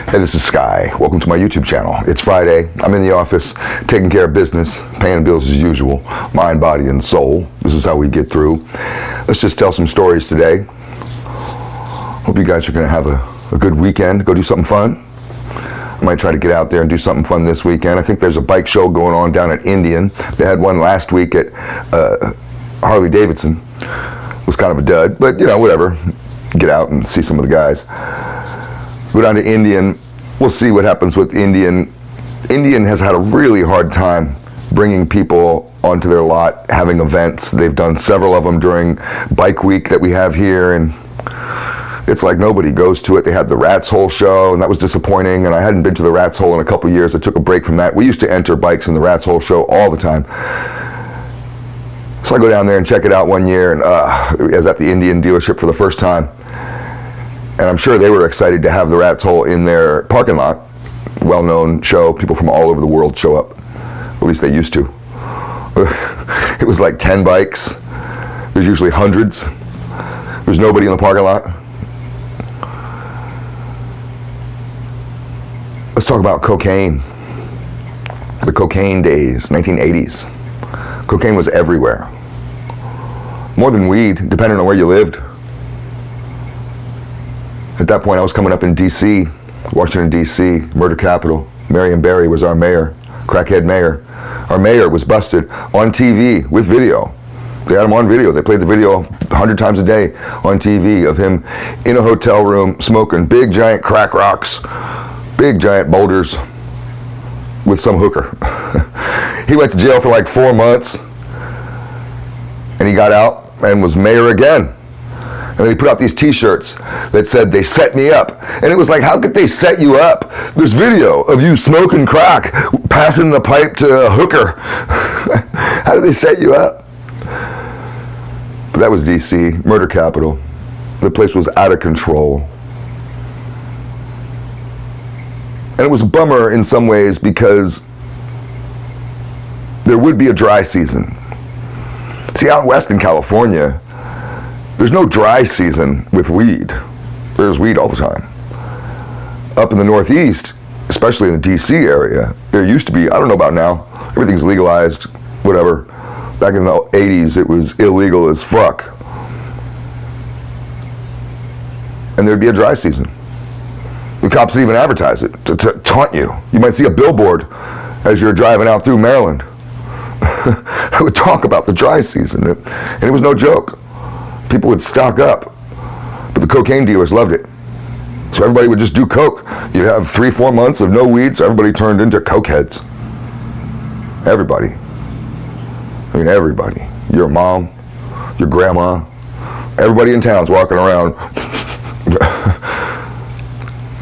Hey, this is Sky. Welcome to my YouTube channel. It's Friday. I'm in the office, taking care of business, paying bills as usual, mind, body, and soul. This is how we get through. Let's just tell some stories today. Hope you guys are going to have a good weekend. Go do something fun. I might try to get out there and do something fun this weekend. I think there's a bike show going on down at Indian. They had one last week at Harley Davidson. It was kind of a dud, but you know, whatever. Get out and see some of the guys. Go down to Indian. We'll see what happens with Indian. Indian has had a really hard time bringing people onto their lot, having events. They've done several of them during Bike Week that we have here, and it's like nobody goes to it. They had the Rat's Hole show, and that was disappointing, and I hadn't been to the Rat's Hole in a couple years. I took a break from that. We used to enter bikes in the Rat's Hole show all the time. So I go down there and check it out one year, and I was at the Indian dealership for the first time. And I'm sure they were excited to have the Rat's Hole in their parking lot. Well-known show. People from all over the world show up. At least they used to. It was like 10 bikes. There's usually hundreds. There's nobody in the parking lot. Let's talk about cocaine. The cocaine days, 1980s. Cocaine was everywhere. More than weed, depending on where you lived. At that point, I was coming up in D.C., Washington, D.C., murder capital. Marion Barry was our mayor, crackhead mayor. Our mayor was busted on TV with video. They had him on video. They played the video 100 times a day on TV of him in a hotel room smoking big, giant crack rocks, big, giant boulders with some hooker. He went to jail for like 4 months, and he got out and was mayor again. And then he put out these t-shirts that said, "They set me up." And it was like, how could they set you up? There's video of you smoking crack, passing the pipe to a hooker. How did they set you up? But that was DC, murder capital. The place was out of control. And it was a bummer in some ways because there would be a dry season. See, out west in California, there's no dry season with weed. There's weed all the time. Up in the Northeast, especially in the DC area, there used to be, I don't know about now, everything's legalized, whatever. Back in the 80s, it was illegal as fuck. And there'd be a dry season. The cops even advertise it to taunt you. You might see a billboard as you're driving out through Maryland. I would talk about the dry season, and it was no joke. People would stock up, but the cocaine dealers loved it. So everybody would just do coke. You'd have 3-4 months of no weed, so everybody turned into coke heads. Everybody. I mean, everybody. Your mom, your grandma, everybody in town's walking around.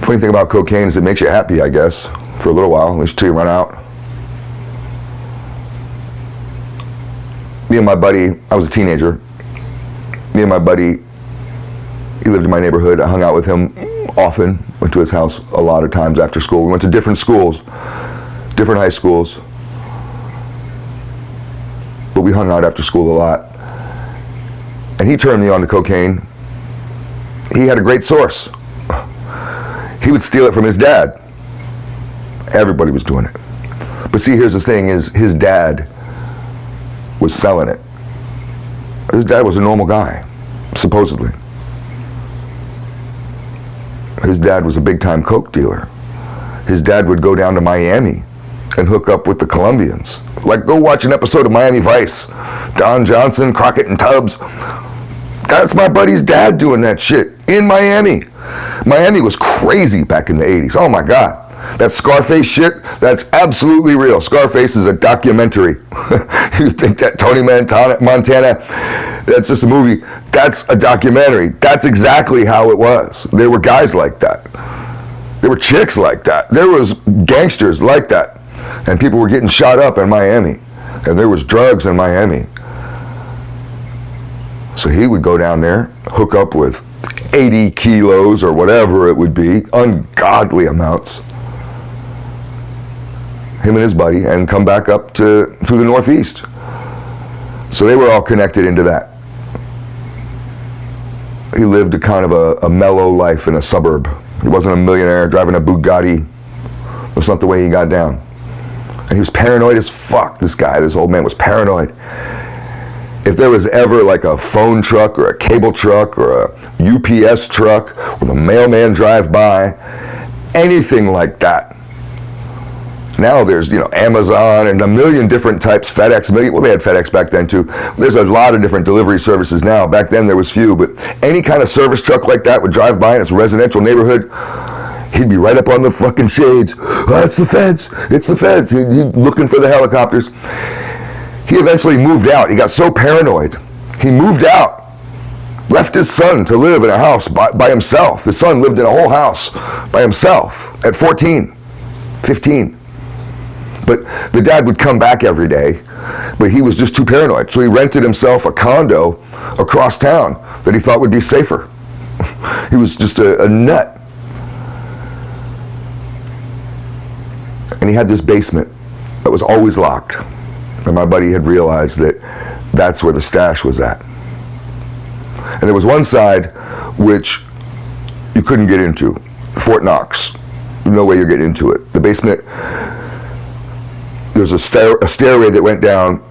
Funny thing about cocaine is it makes you happy, I guess, for a little while, at least until you run out. Me and my buddy, I was a teenager. Me and my buddy, he lived in my neighborhood. I hung out with him often, went to his house a lot of times after school. We went to different schools, different high schools, but we hung out after school a lot. And he turned me on to cocaine. He had a great source. He would steal it from his dad. Everybody was doing it. But see, here's the thing, is his dad was selling it. His dad was a normal guy, supposedly. His dad was a big-time coke dealer. His dad would go down to Miami and hook up with the Colombians. Like, go watch an episode of Miami Vice. Don Johnson, Crockett and Tubbs. That's my buddy's dad doing that shit in Miami. Miami was crazy back in the 80s. Oh my God. That Scarface shit, that's absolutely real. Scarface is a documentary. You think that Tony Montana, that's just a movie. That's a documentary. That's exactly how it was. There were guys like that. There were chicks like that. There was gangsters like that. And people were getting shot up in Miami. And there was drugs in Miami. So he would go down there, hook up with 80 kilos or whatever it would be, ungodly amounts. Him and his buddy, and come back up through the Northeast. So they were all connected into that. he lived a kind of a mellow life in a suburb He wasn't a millionaire driving a Bugatti. That's not the way he got down. And he was paranoid as fuck, this guy, this old man was paranoid. If there was ever like a phone truck or a cable truck or a UPS truck or the mailman drive by, anything like that. Now there's, Amazon and a million different types, FedEx, well, they had FedEx back then too. There's a lot of different delivery services now. Back then there was few, but any kind of service truck like that would drive by in its residential neighborhood, he'd be right up on the fucking shades. Oh, it's the feds, it's the feds. He'd looking for the helicopters. He eventually moved out. He got so paranoid. He moved out, left his son to live in a house by himself. The son lived in a whole house by himself at 14, 15. But the dad would come back every day, but he was just too paranoid. So he rented himself a condo across town that he thought would be safer. He was just a nut. And he had this basement that was always locked. And my buddy had realized that that's where the stash was at. And there was one side which you couldn't get into, Fort Knox. No way you're getting into it. The basement, there's a stairway that went down,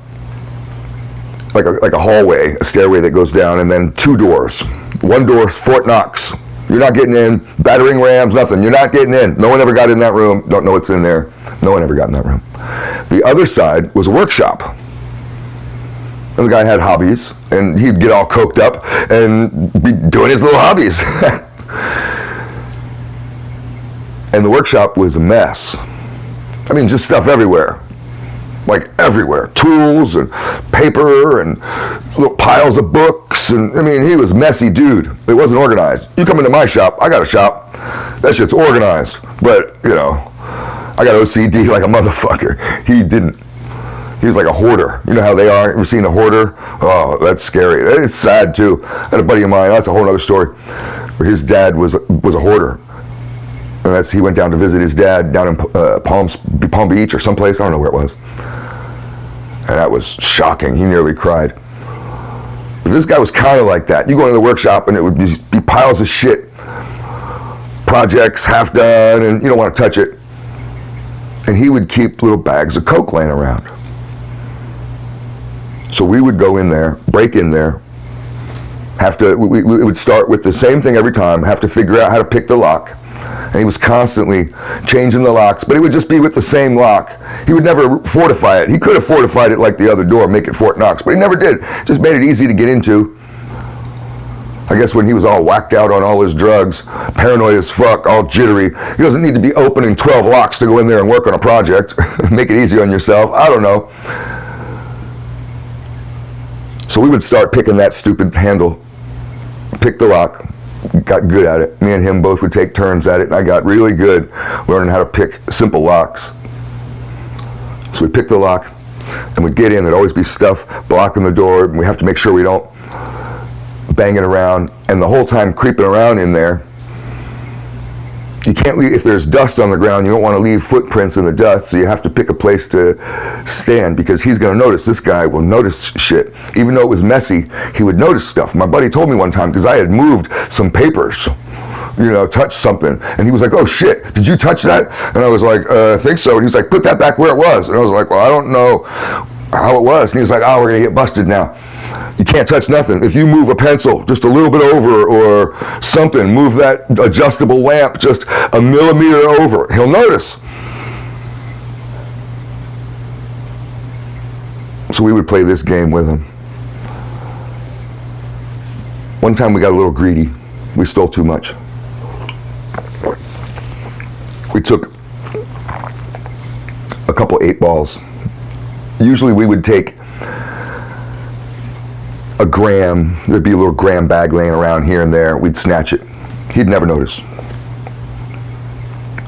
like a hallway, a stairway that goes down, and then two doors. One door is Fort Knox. You're not getting in. Battering rams, nothing. You're not getting in. No one ever got in that room. Don't know what's in there. No one ever got in that room. The other side was a workshop. And the guy had hobbies, and he'd get all coked up and be doing his little hobbies. And the workshop was a mess. I mean, just stuff everywhere. Like everywhere. Tools and paper and little piles of books. And I mean, he was a messy dude. It wasn't organized. You come into my shop, I got a shop. That shit's organized. But, I got OCD like a motherfucker. He didn't. He was like a hoarder. You know how they are? Ever seen a hoarder? Oh, that's scary. It's sad too. I had a buddy of mine, that's a whole other story, where his dad was a hoarder. And he went down to visit his dad down in Palm Beach or someplace. I don't know where it was. And that was shocking. He nearly cried. But this guy was kind of like that. You go into the workshop and it would be piles of shit. Projects half done and you don't want to touch it. And he would keep little bags of coke laying around. So we would go in there, break in there, we would start with the same thing every time, have to figure out how to pick the lock. And he was constantly changing the locks, but it would just be with the same lock. He would never fortify it. He could have fortified it like the other door, make it Fort Knox, but he never did. Just made it easy to get into. I guess when he was all whacked out on all his drugs, paranoid as fuck, all jittery, he doesn't need to be opening 12 locks to go in there and work on a project. Make it easy on yourself. I don't know. So we would start picking that stupid handle, pick the lock, got good at it. Me and him both would take turns at it, and I got really good learning how to pick simple locks. So we pick the lock, and we'd get in. There'd always be stuff blocking the door, and we have to make sure we don't bang it around. And the whole time creeping around in there, you can't leave, if there's dust on the ground, you don't want to leave footprints in the dust, so you have to pick a place to stand, because he's going to notice. This guy will notice shit. Even though it was messy, he would notice stuff. My buddy told me one time, because I had moved some papers, touched something, and he was like, oh shit, did you touch that? And I was like, I think so. And he was like, put that back where it was. And I was like, well, I don't know how it was. And he was like, oh, we're going to get busted now. You can't touch nothing. If you move a pencil just a little bit over or something, move that adjustable lamp just a millimeter over, he'll notice. So we would play this game with him. One time we got a little greedy. We stole too much. We took a couple 8-balls. Usually we would take a gram. There'd be a little gram bag laying around here and there. We'd snatch it. He'd never notice.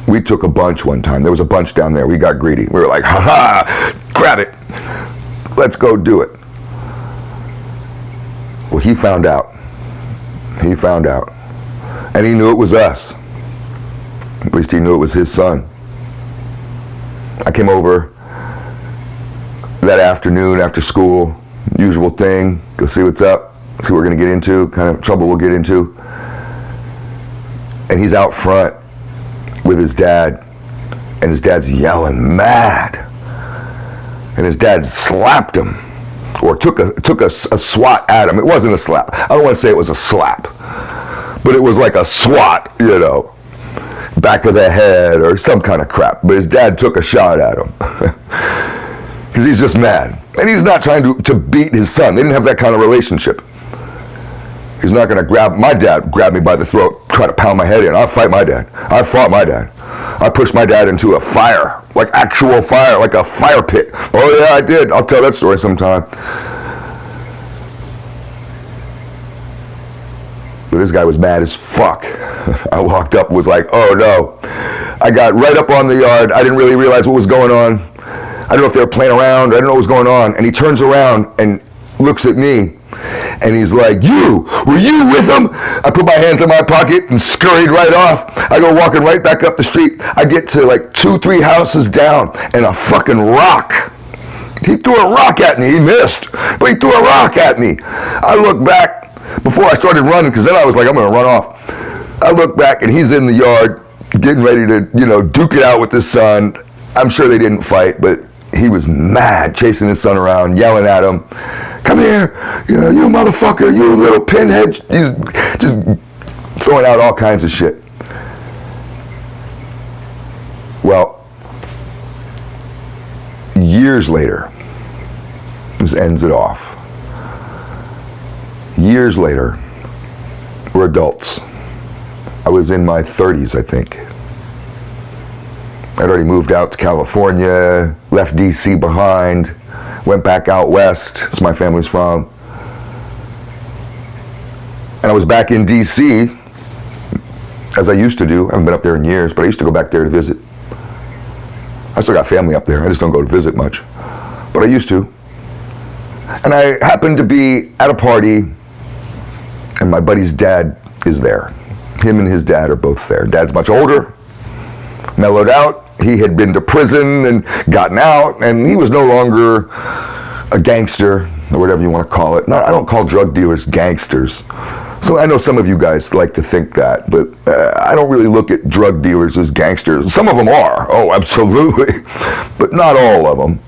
We took a bunch one time. There was a bunch down there. We got greedy. We were like, ha ha, grab it. Let's go do it. Well, he found out. He found out. And he knew it was us. At least he knew it was his son. I came over that afternoon after school, usual thing, go see what's up, see what we're going to get into, kind of trouble we'll get into. and he's out front with his dad, and his dad's yelling mad, and his dad slapped him, or took a swat at him. It wasn't a slap. I don't want to say it was a slap, but it was like a swat, you know, back of the head or some kind of crap. But his dad took a shot at him because he's just mad, and he's not trying to beat his son. They didn't have that kind of relationship. He's not going to grab my dad, grab me by the throat, try to pound my head in. I'll fight my dad. I fought my dad. I pushed my dad into a fire, like actual fire, like a fire pit. Oh yeah, I did. I'll tell that story sometime. But this guy was mad as fuck. I walked up and was like, oh no. I got right up on the yard. I didn't really realize what was going on. I don't know if they were playing around. I don't know what was going on. And he turns around and looks at me. And he's like, were you with him? I put my hands in my pocket and scurried right off. I go walking right back up the street. I get to like 2-3 houses down, and a fucking rock. He threw a rock at me. He missed, but he threw a rock at me. I look back before I started running, because then I was like, I'm going to run off. I look back, and he's in the yard getting ready to, you know, duke it out with his son. I'm sure they didn't fight, but he was mad, chasing his son around, yelling at him. Come here, you know, you motherfucker, you little pinhead. He's just throwing out all kinds of shit. Well, years later, this ends it off. Years later, we're adults. I was in my 30s, I think. I'd already moved out to California, left DC behind, went back out west, that's where my family's from. And I was back in DC, as I used to do. I haven't been up there in years, but I used to go back there to visit. I still got family up there, I just don't go to visit much. But I used to. And I happened to be at a party, and my buddy's dad is there. Him and his dad are both there. Dad's much older, mellowed out. He had been to prison and gotten out, and he was no longer a gangster, or whatever you want to call it. No, I don't call drug dealers gangsters. So I know some of you guys like to think that, but I don't really look at drug dealers as gangsters. Some of them are, oh, absolutely, but not all of them.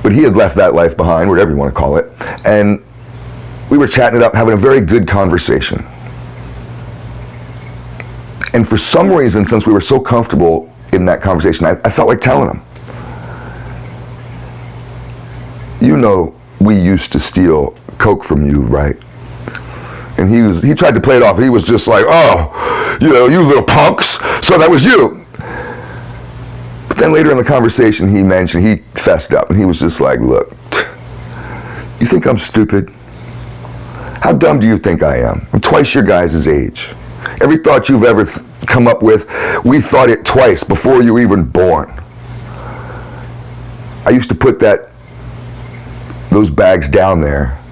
But he had left that life behind, whatever you want to call it, and we were chatting it up, having a very good conversation. And for some reason, since we were so comfortable in that conversation, I felt like telling him. You know, we used to steal coke from you, right? And he tried to play it off. He was just like, oh, you know, you little punks. So that was you. But then later in the conversation, he fessed up, and he was just like, look, you think I'm stupid? How dumb do you think I am? I'm twice your guys' age. Every thought you've ever come up with, we thought it twice before you were even born. I used to put those bags down there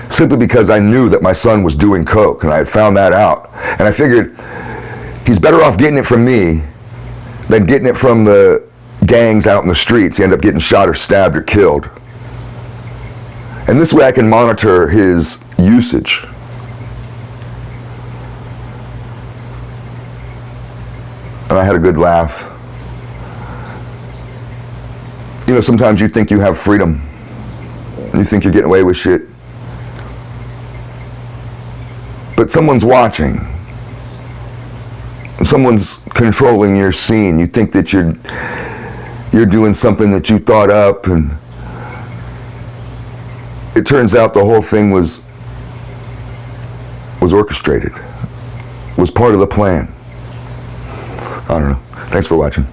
simply because I knew that my son was doing coke, and I had found that out. And I figured he's better off getting it from me than getting it from the gangs out in the streets. He ended up getting shot or stabbed or killed. And this way I can monitor his usage. And I had a good laugh. You know, sometimes you think you have freedom. You think you're getting away with shit. But someone's watching. Someone's controlling your scene. You think that you're doing something that you thought up, and it turns out the whole thing was orchestrated, was part of the plan. I don't know. Thanks for watching.